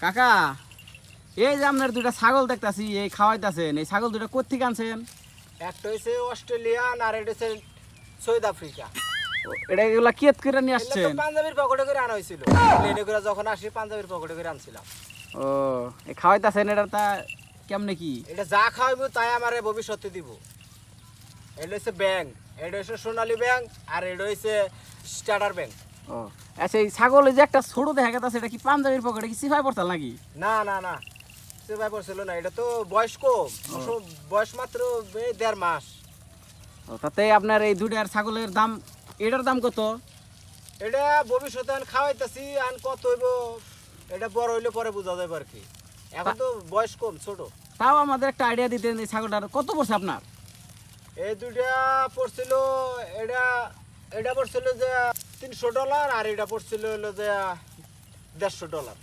কাকা এই যে আপনার দুইটা ছাগল দেখতাছি এই খাওয়াইতাছেন, এই ছাগল দুইটা কোত্থেকে আনছেন? একটা হচ্ছে অস্ট্রেলিয়ান আর এটা হচ্ছে সাউথ আফ্রিকা। এটা এগুলা কিয়েত করে নিয়ে এগুলো তো আসছেন? পাঞ্জাবির পকেটে করে আনা হয়েছিল, প্লেনে করে যখন আসি পাঞ্জাবির পকেটে করে আনছিলাম। ও এই খাওয়াইতাছেন, এটা তা কেমনে কি? এটা যা খাওয়াইবো তাই আমার ভবিষ্যতে দিব। এটা হচ্ছে ব্যাংক, এটা হচ্ছে সোনালী ব্যাংক, আর এটা হচ্ছে স্টার্টার ব্যাংক। ও আচ্ছা, এই ছাগল এই যে একটা ছোট দেখা গেছে, এটা কি পাঞ্জাবির পকেটে কি সিফাই পড়তাল নাকি? না না না, সে ব্যাপার ছিল না, এটা তো বয়স কম, বয়স মাত্র 1.5 মাস। ও তাতে আপনার এই দুইটার ছাগলের দাম, এটার দাম কত? এটা ভবিষ্যতে আমি খাওয়াইতেছি, আন কত হইব এটা বড় হইলে পরে বোঝা যাবে আর কি, এখন তো বয়স কম, ছোট। তাও আমাদের একটা আইডিয়া দিতেন এই ছাগলটার কত পড়ছে আপনার? এই দুইটা পড়ছিল, এটা এটা পড়ছিল যে $300, আর এটা পড়ছিল হলো যে $150।